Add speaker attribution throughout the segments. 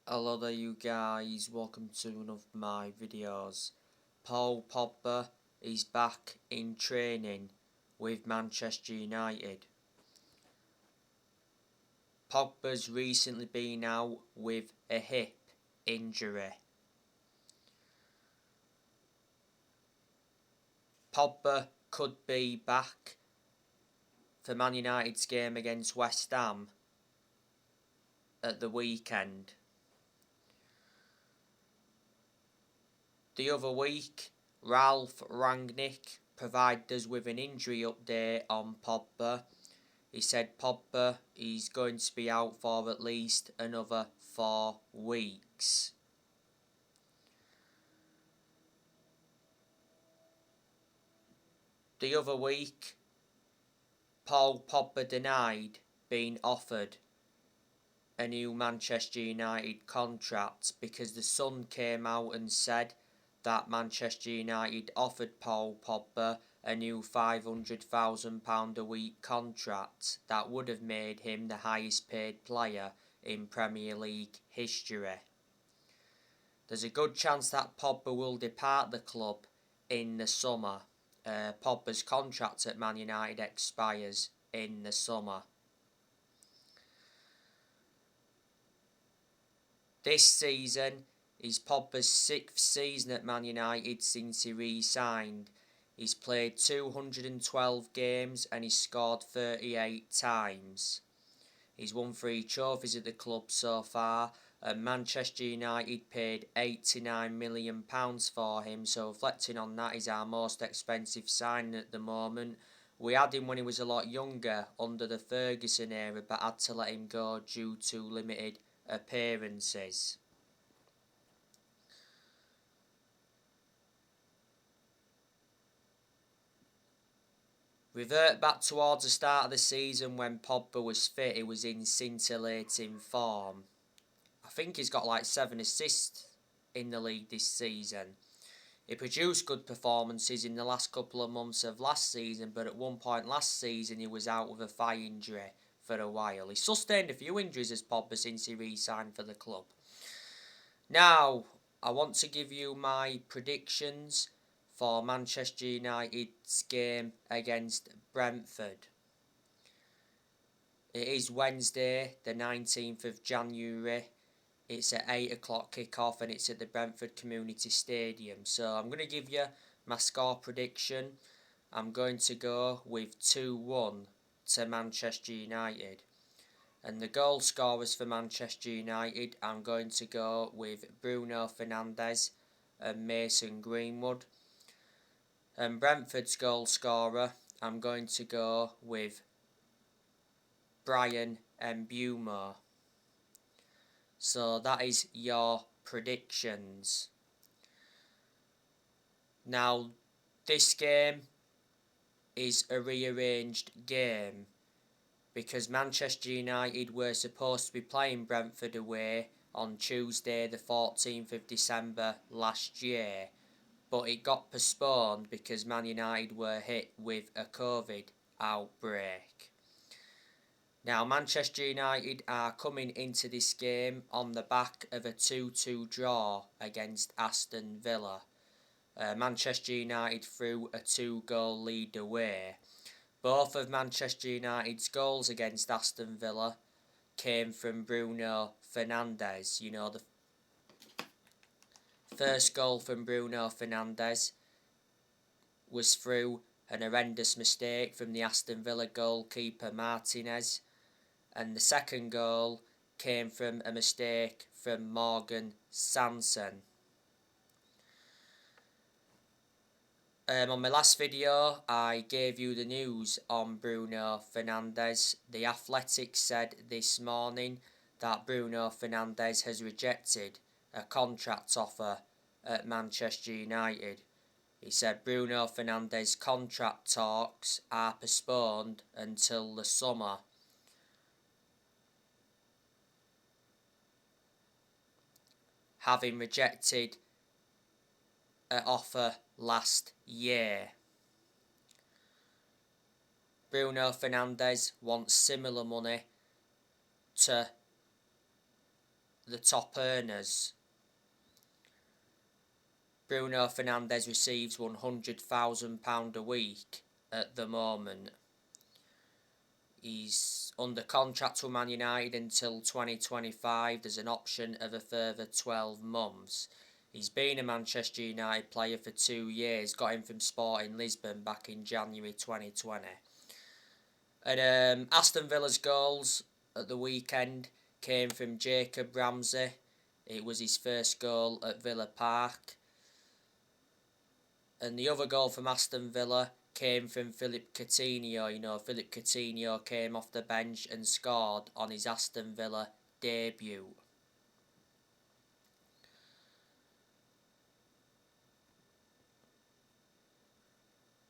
Speaker 1: Hello there you guys, welcome to one of my videos. Paul Pogba is back in training with Manchester United. Pogba's recently been out with a hip injury. Pogba could be back for Man United's game against West Ham at the weekend. The other week, Ralph Rangnick provided us with an injury update on Pogba. He said Pogba is going to be out for at least another 4 weeks. The other week, Paul Pogba denied being offered a new Manchester United contract because the Sun came out and said that Manchester United offered Paul Pogba a new £500,000 a week contract that would have made him the highest paid player in Premier League history. There's a good chance that Pogba will depart the club in the summer. Pogba's contract at Man United expires in the summer. This season is Pogba's 6th season at Man United since he re-signed. He's played 212 games and he's scored 38 times. He's won 3 trophies at the club so far, and Manchester United paid £89 million for him, so reflecting on that, he's our most expensive signing at the moment. We had him when he was a lot younger under the Ferguson era, but had to let him go due to limited appearances. Revert back towards the start of the season when Pogba was fit, he was in scintillating form. I think he's got like 7 assists in the league this season. He produced good performances in the last couple of months of last season, but at one point last season he was out with a thigh injury for a while. He sustained a few injuries as Pogba since he re-signed for the club. Now, I want to give you my predictions for Manchester United's game against Brentford. It is Wednesday, the 19th of January. It's at 8 o'clock kick-off and it's at the Brentford Community Stadium. So I'm going to give you my score prediction. I'm going to go with 2-1 to Manchester United. And the goal scorers for Manchester United, I'm going to go with Bruno Fernandes and Mason Greenwood. And Brentford's goal scorer, I'm going to go with Brian Mbeumo. So that is your predictions. Now, this game is a rearranged game because Manchester United were supposed to be playing Brentford away on Tuesday the 14th of December last year, but it got postponed because Man United were hit with a COVID outbreak. Now, Manchester United are coming into this game on the back of a 2-2 draw against Aston Villa. Manchester United threw a 2-goal lead away. Both of Manchester United's goals against Aston Villa came from Bruno Fernandes. You know, the first goal from Bruno Fernandes was through an horrendous mistake from the Aston Villa goalkeeper Martinez, and the second goal came from a mistake from Morgan Sanson. On my last video, I gave you the news on Bruno Fernandes. The Athletic said this morning that Bruno Fernandes has rejected a contract offer at Manchester United. He said Bruno Fernandes' contract talks are postponed until the summer. Having rejected an offer last year. Bruno Fernandes wants similar money to the top earners. Bruno Fernandes receives £100,000 a week at the moment. He's under contract with Man United until 2025. There's an option of a further 12 months. He's been a Manchester United player for 2 years. Got him from Sporting Lisbon back in January 2020. And Aston Villa's goals at the weekend came from Jacob Ramsey. It was his first goal at Villa Park. And the other goal from Aston Villa came from Philippe Coutinho. You know, Philippe Coutinho came off the bench and scored on his Aston Villa debut.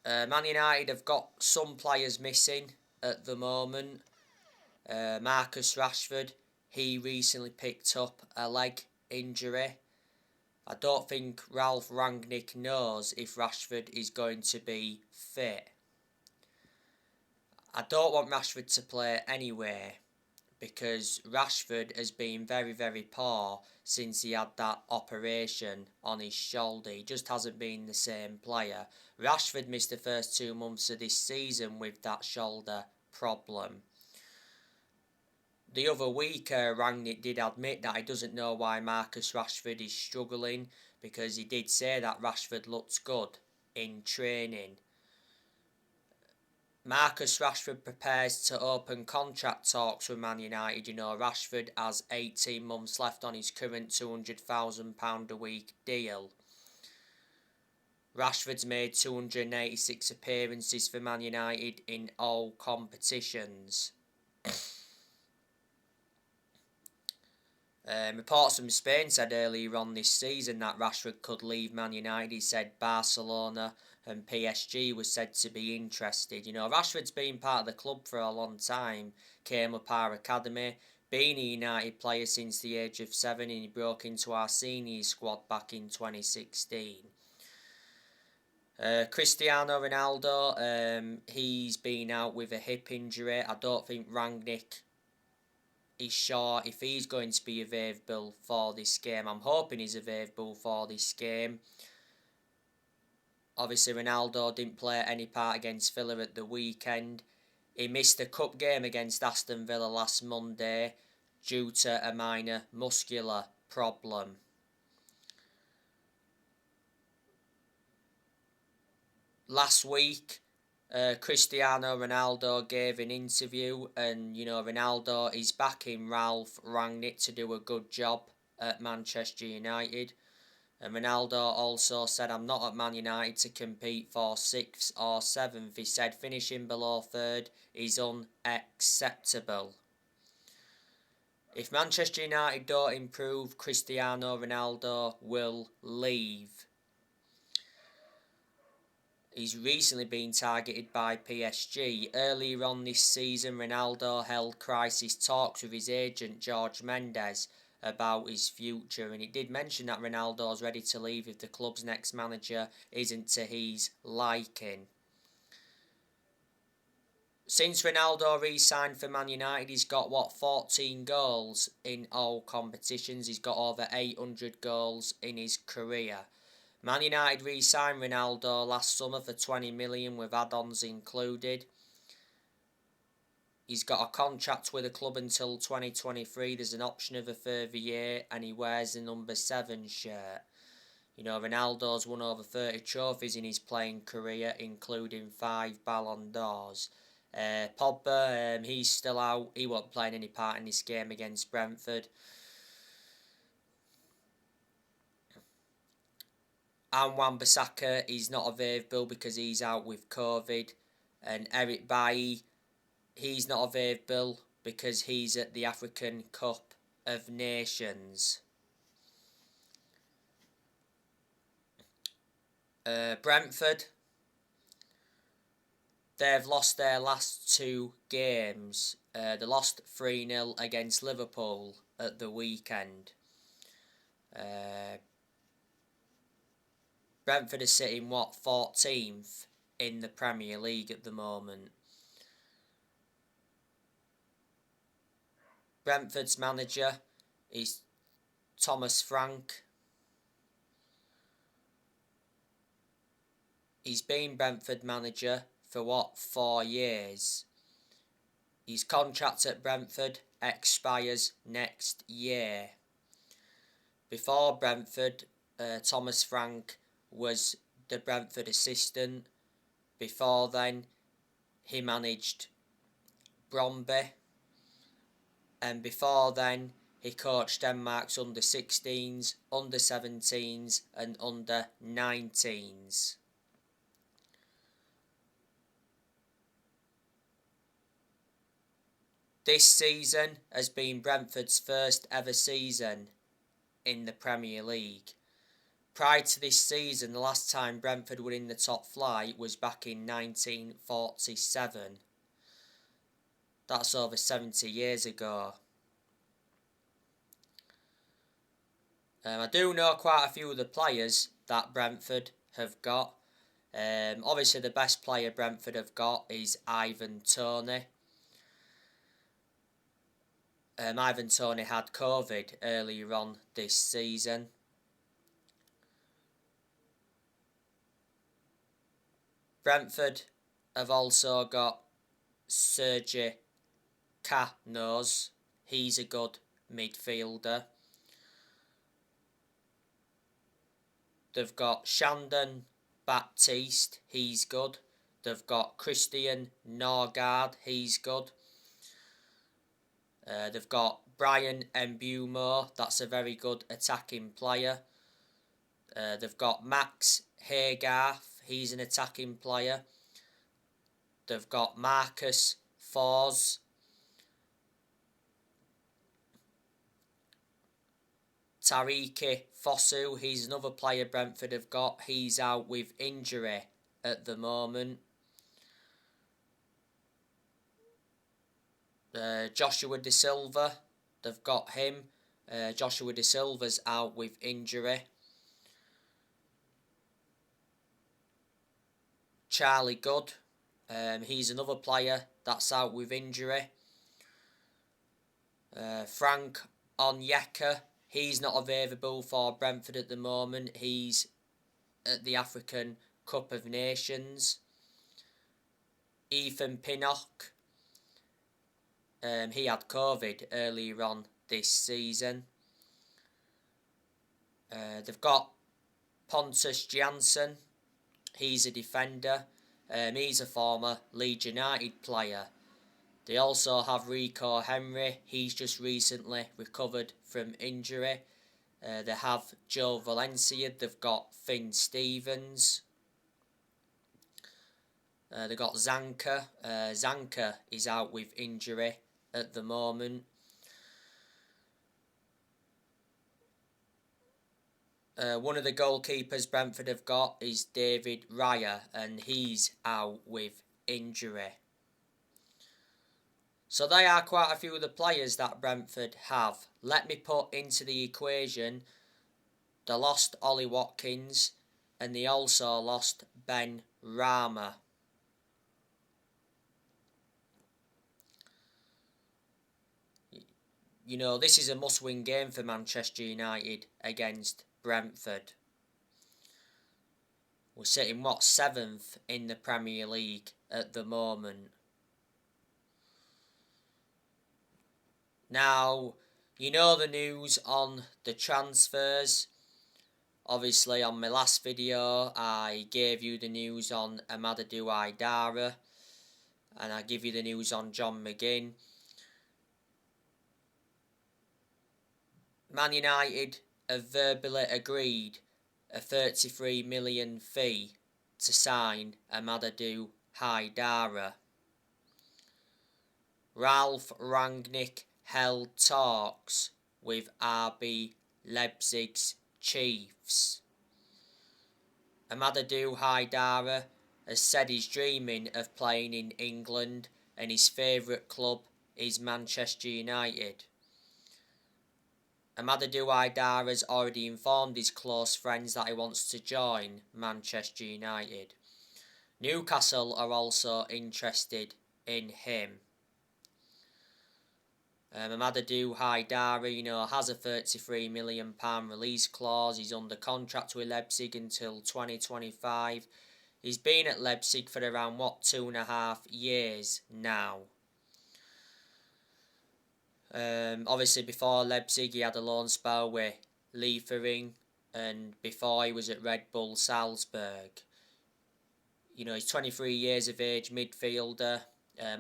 Speaker 1: Man United have got some players missing at the moment. Marcus Rashford, he recently picked up a leg injury. I don't think Ralph Rangnick knows if Rashford is going to be fit. I don't want Rashford to play anyway, because Rashford has been very, very poor since he had that operation on his shoulder. He just hasn't been the same player. Rashford missed the first 2 months of this season with that shoulder problem. The other week, Rangnick did admit that he doesn't know why Marcus Rashford is struggling, because he did say that Rashford looked good in training. Marcus Rashford prepares to open contract talks with Man United. You know, Rashford has 18 months left on his current £200,000 a week deal. Rashford's made 286 appearances for Man United in all competitions. Reports from Spain said earlier on this season that Rashford could leave Man United. He said Barcelona and PSG was said to be interested. You know, Rashford's been part of the club for a long time. Came up our academy, been a United player since the age of 7, and he broke into our senior squad back in 2016. Cristiano Ronaldo, he's been out with a hip injury. I don't think Rangnick is sure if he's going to be available for this game. I'm hoping he's available for this game. Obviously, Ronaldo didn't play any part against Villa at the weekend. He missed the cup game against Aston Villa last Monday due to a minor muscular problem. Last week, Cristiano Ronaldo gave an interview, and you know, Ronaldo is backing Ralph Rangnick to do a good job at Manchester United. And Ronaldo also said, "I'm not at Man United to compete for 6th or 7th. He said finishing below 3rd is unacceptable. If Manchester United don't improve, Cristiano Ronaldo will leave. He's recently been targeted by PSG. Earlier on this season, Ronaldo held crisis talks with his agent Jorge Mendes about his future, and he did mention that Ronaldo's ready to leave if the club's next manager isn't to his liking. Since Ronaldo re-signed for Man United, he's got 14 goals in all competitions. He's got over 800 goals in his career. Man United re-signed Ronaldo last summer for 20 million with add-ons included. He's got a contract with the club until 2023. There's an option of a further year, and he wears the number 7 shirt. You know, Ronaldo's won over 30 trophies in his playing career, including 5 Ballon d'Ors. Pogba, he's still out. He won't play any part in this game against Brentford. And Wan-Bissaka is not available because he's out with COVID. And Eric Bailly, he's not available because he's at the African Cup of Nations. Brentford, they've lost their last 2 games. They lost 3-0 against Liverpool at the weekend. Brentford is sitting, 14th in the Premier League at the moment. Brentford's manager is Thomas Frank. He's been Brentford manager for 4 years. His contract at Brentford expires next year. Before Brentford, Thomas Frank was the Brentford assistant. Before then, he managed Bromby. And before then, he coached Denmark's under-16s, under-17s and under-19s. This season has been Brentford's first ever season in the Premier League. Prior to this season, the last time Brentford were in the top flight was back in 1947. That's over 70 years ago. I do know quite a few of the players that Brentford have got. Obviously, the best player Brentford have got is Ivan Toney. Ivan Toney had COVID earlier on this season. Brentford have also got Sergi Canos. He's a good midfielder. They've got Shandon Baptiste. He's good. They've got Christian Norgard. He's good. They've got Brian Mbumo. That's a very good attacking player. They've got Max Haygarth. He's an attacking player. They've got Marcus Fors. Tariki Fosu. He's another player Brentford have got. He's out with injury at the moment. Joshua De Silva. They've got him. Joshua De Silva's out with injury. Charlie Good. He's another player that's out with injury. Frank Onyeka. He's not available for Brentford at the moment. He's at the African Cup of Nations. Ethan Pinnock. He had COVID earlier on this season. They've got Pontus Jansson. He's a defender. He's a former Leeds United player. They also have Rico Henry. He's just recently recovered from injury. They have Joe Valencia. They've got Finn Stevens. They've got Zanka. Zanka is out with injury at the moment. One of the goalkeepers Brentford have got is David Raya, and he's out with injury. So they are quite a few of the players that Brentford have. Let me put into the equation they lost Ollie Watkins, and they also lost Ben Rama. You know, this is a must-win game for Manchester United against Brentford. We're sitting, 7th in the Premier League at the moment. Now, you know the news on the transfers. Obviously, on my last video, I gave you the news on Amadou Aidara, and I give you the news on John Mcginn. Man United have verbally agreed a 33 million fee to sign Amadou Aidara. Ralph Rangnick held talks with RB Leipzig's Chiefs. Amadou Aidara has said he's dreaming of playing in England and his favourite club is Manchester United. Amadou Aidara has already informed his close friends that he wants to join Manchester United. Newcastle are also interested in him. Amadou Haidara, has a £33 million release clause. He's under contract with Leipzig until 2025. He's been at Leipzig for around, 2.5 years now. Obviously, before Leipzig, he had a loan spell with Liefering, and before he was at Red Bull Salzburg. He's 23 years of age, midfielder.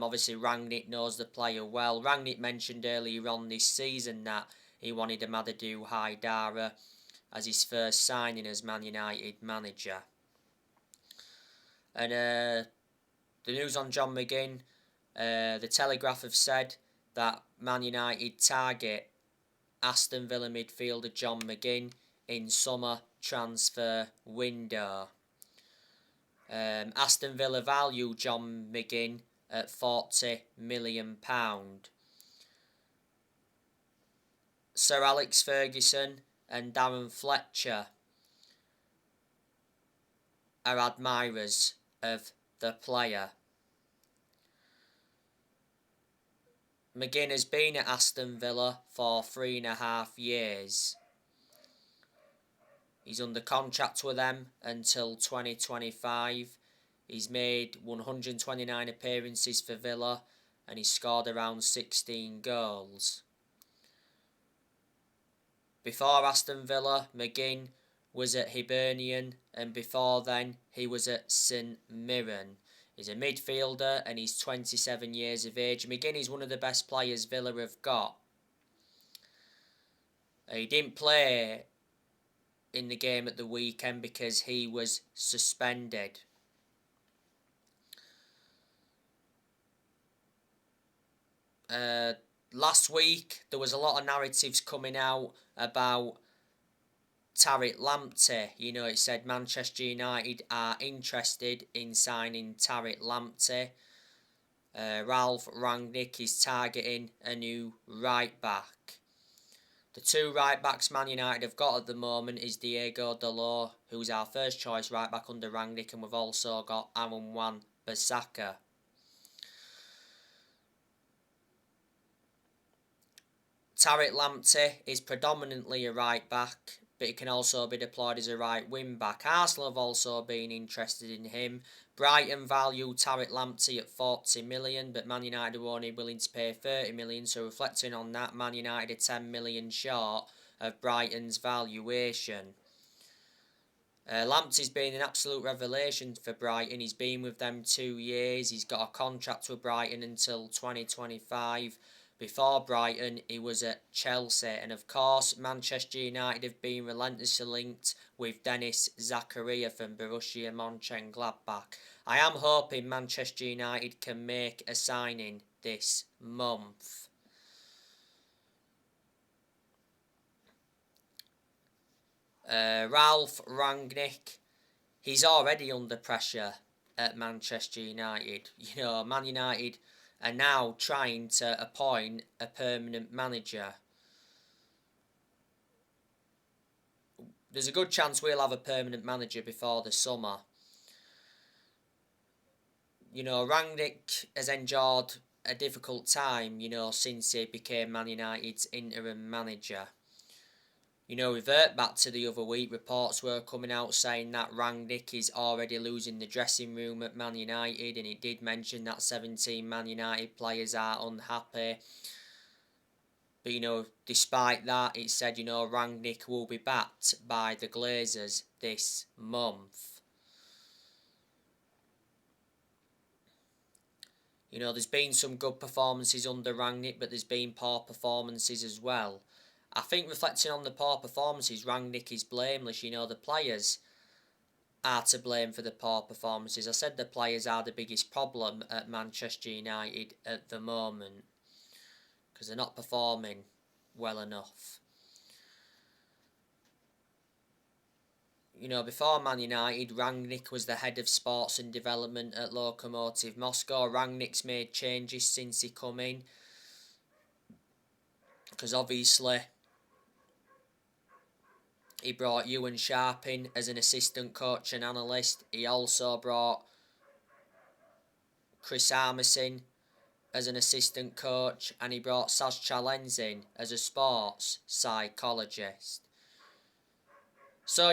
Speaker 1: Obviously, Rangnick knows the player well. Rangnick mentioned earlier on this season that he wanted Amadou Haidara as his first signing as Man United manager. And the news on John Mcginn, the Telegraph have said that Man United target Aston Villa midfielder John Mcginn in summer transfer window. Aston Villa value John Mcginn at £40 million. Sir Alex Ferguson and Darren Fletcher are admirers of the player. Mcginn has been at Aston Villa for 3.5 years. He's under contract with them until 2025. He's made 129 appearances for Villa and he's scored around 16 goals. Before Aston Villa, Mcginn was at Hibernian, and before then he was at St Mirren. He's a midfielder and he's 27 years of age. Mcginn is one of the best players Villa have got. He didn't play in the game at the weekend because he was suspended. Last week there was a lot of narratives coming out about Tariq Lamptey. It said Manchester United are interested in signing Tariq Lamptey. Ralph Rangnick is targeting a new right back. The two right backs Man United have got at the moment is Diego Dalot, who's our first choice right back under Rangnick, and we've also got Aaron Wan-Bissaka. Tariq Lamptey is predominantly a right back, but he can also be deployed as a right wing back. Arsenal have also been interested in him. Brighton value Tariq Lamptey at 40 million, but Man United are only willing to pay 30 million, so reflecting on that, Man United are 10 million short of Brighton's valuation. Lamptey's been an absolute revelation for Brighton. He's been with them 2 years. He's got a contract with Brighton until 2025. Before Brighton, he was at Chelsea. And of course, Manchester United have been relentlessly linked with Dennis Zakaria from Borussia Mönchengladbach. I am hoping Manchester United can make a signing this month. Ralph Rangnick, he's already under pressure at Manchester United. Man United are now trying to appoint a permanent manager. There's a good chance we'll have a permanent manager before the summer. Rangnick has endured a difficult time, since he became Man United's interim manager. Revert back to the other week, reports were coming out saying that Rangnick is already losing the dressing room at Man United, and it did mention that 17 Man United players are unhappy. But, despite that, it said, Rangnick will be backed by the Glazers this month. There's been some good performances under Rangnick, but there's been poor performances as well. I think reflecting on the poor performances, Rangnick is blameless. The players are to blame for the poor performances. I said the players are the biggest problem at Manchester United at the moment because they're not performing well enough. Before Man United, Rangnick was the head of sports and development at Lokomotiv Moscow. Rangnick's made changes since he come in because obviously he brought Juan in as an assistant coach and analyst. He also brought Chris Armisen as an assistant coach, and he brought Saz Challens in as a sports psychologist. So,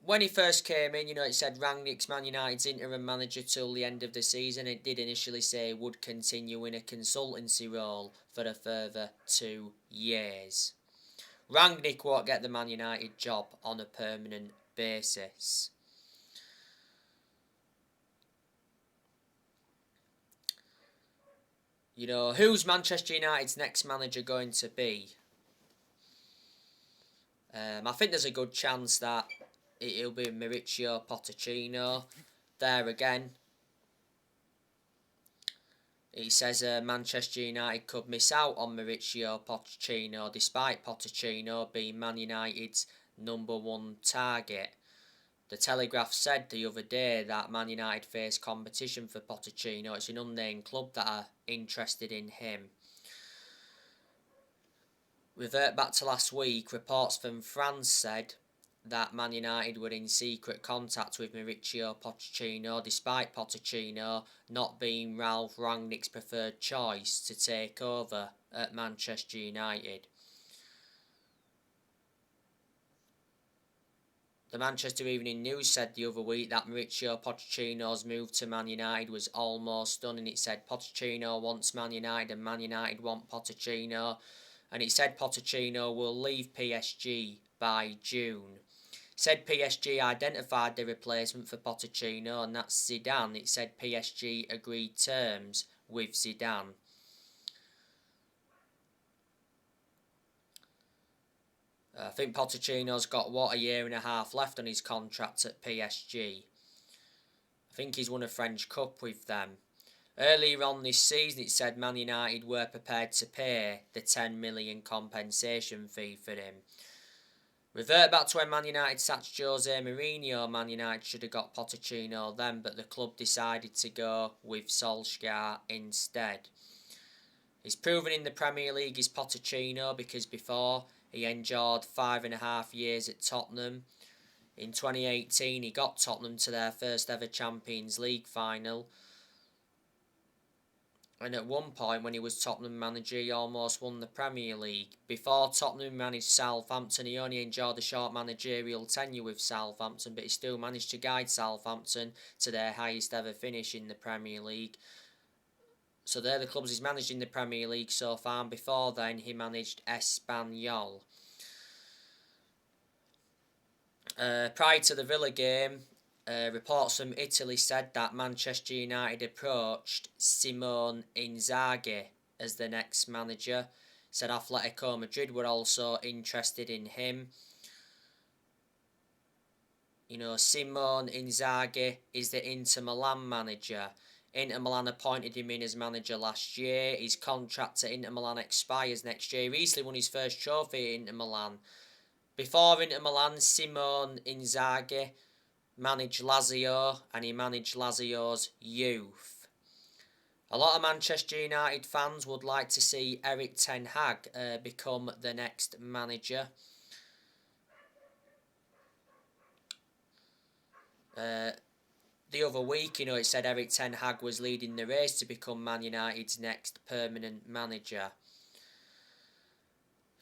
Speaker 1: when he first came in, it said Rangnick's Man United's interim manager till the end of the season. It did initially say he would continue in a consultancy role for a further 2 years. Rangnick won't get the Man United job on a permanent basis. Who's Manchester United's next manager going to be? I think there's a good chance that it'll be Mauricio Pochettino. There again, he says Manchester United could miss out on Mauricio Pochettino despite Pochettino being Man United's #1 target. The Telegraph said the other day that Man United face competition for Pochettino. It's an unnamed club that are interested in him. Revert back to last week, reports from France said that Man United were in secret contact with Mauricio Pochettino despite Pochettino not being Ralph Rangnick's preferred choice to take over at Manchester United. The Manchester Evening News said the other week that Mauricio Pochettino's move to Man United was almost done, and it said Pochettino wants Man United and Man United want Pochettino, and it said Pochettino will leave PSG by June. It said PSG identified the replacement for Pochettino, and that's Zidane. It said PSG agreed terms with Zidane. I think Pochettino's got, a year and a half left on his contract at PSG. I think he's won a French Cup with them. Earlier on this season, it said Man United were prepared to pay the 10 million compensation fee for him. Revert back to when Man United sacked Jose Mourinho. Man United should have got Pochettino then, but the club decided to go with Solskjaer instead. He's proven in the Premier League is Pochettino because before he endured 5.5 years at Tottenham. In 2018, he got Tottenham to their first ever Champions League final. And at one point, when he was Tottenham manager, he almost won the Premier League. Before Tottenham managed Southampton, he only enjoyed a short managerial tenure with Southampton, but he still managed to guide Southampton to their highest ever finish in the Premier League. So they're the clubs he's managed in the Premier League so far, and before then he managed Espanyol. Prior to the Villa game, reports from Italy said that Manchester United approached Simone Inzaghi as the next manager. Said Atletico Madrid were also interested in him. Simone Inzaghi is the Inter Milan manager. Inter Milan appointed him in as manager last year. His contract at Inter Milan expires next year. He recently won his first trophy at Inter Milan. Before Inter Milan, Simone Inzaghi managed Lazio, and he managed Lazio's youth. A lot of Manchester United fans would like to see Erik ten Hag become the next manager. The other week, it said Erik ten Hag was leading the race to become Man United's next permanent manager.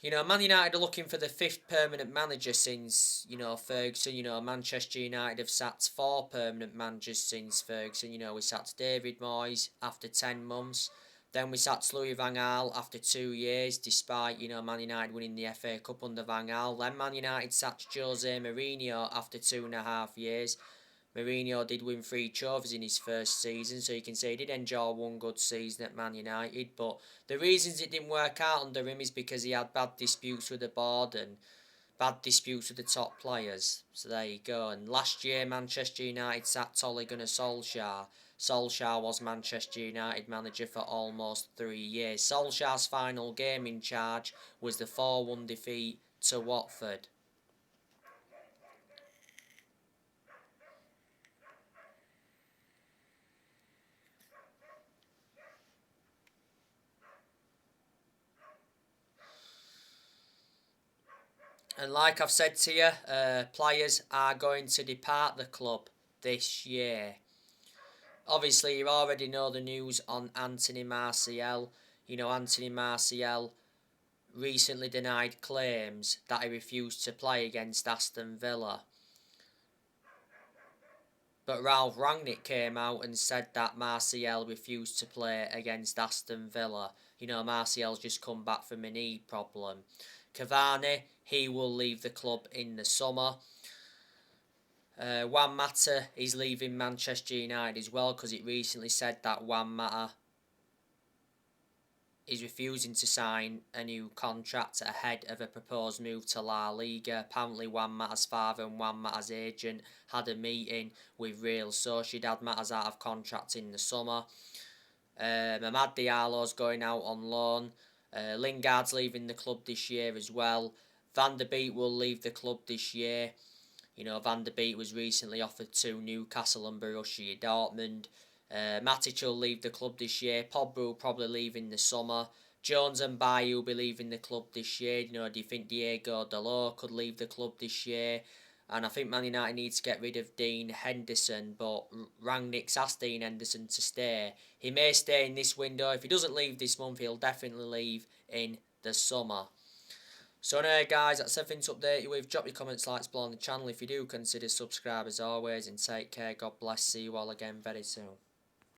Speaker 1: Man United are looking for the 5th permanent manager since, Ferguson. Manchester United have sacked 4 permanent managers since Ferguson. We sacked David Moyes after 10 months. Then we sacked Louis van Gaal after 2 years, despite, Man United winning the FA Cup under Van Gaal. Then Man United sacked Jose Mourinho after 2.5 years. Mourinho did win 3 trophies in his first season, so you can say he did enjoy one good season at Man United, but the reasons it didn't work out under him is because he had bad disputes with the board and bad disputes with the top players. So there you go. And last year, Manchester United sacked Ole Gunnar Solskjaer. Solskjaer was Manchester United manager for almost 3 years. Solskjaer's final game in charge was the 4-1 defeat to Watford. And like I've said to you, players are going to depart the club this year. Obviously, you already know the news on Anthony Martial. You know, Anthony Martial recently denied claims that he refused to play against Aston Villa. But Ralph Rangnick came out and said that Martial refused to play against Aston Villa. You know, Martial's just come back from a knee problem. Cavani, he will leave the club in the summer. Juan Mata is leaving Manchester United as well, because it recently said that Juan Mata is refusing to sign a new contract ahead of a proposed move to La Liga. Apparently Juan Mata's father and Juan Mata's agent had a meeting with Real Sociedad. Mata's out of contract in the summer. Amad Diallo's going out on loan. Lingard's leaving the club this year as well. Van der Beek will leave the club this year. You know, Van der Beek was recently offered to Newcastle and Borussia Dortmund. Matic will leave the club this year. Pogba will probably leave in the summer. Jones and Bailly will be leaving the club this year. You know, do you think Diego Dalot could leave the club this year? And I think Man United needs to get rid of Dean Henderson, but Rangnick's asked Dean Henderson to stay. He may stay in this window. If he doesn't leave this month, he'll definitely leave in the summer. So anyway guys, that's everything to update you with. Drop your comments, likes below on the channel. If you do, consider subscribe as always, and take care. God bless. See you all again very soon.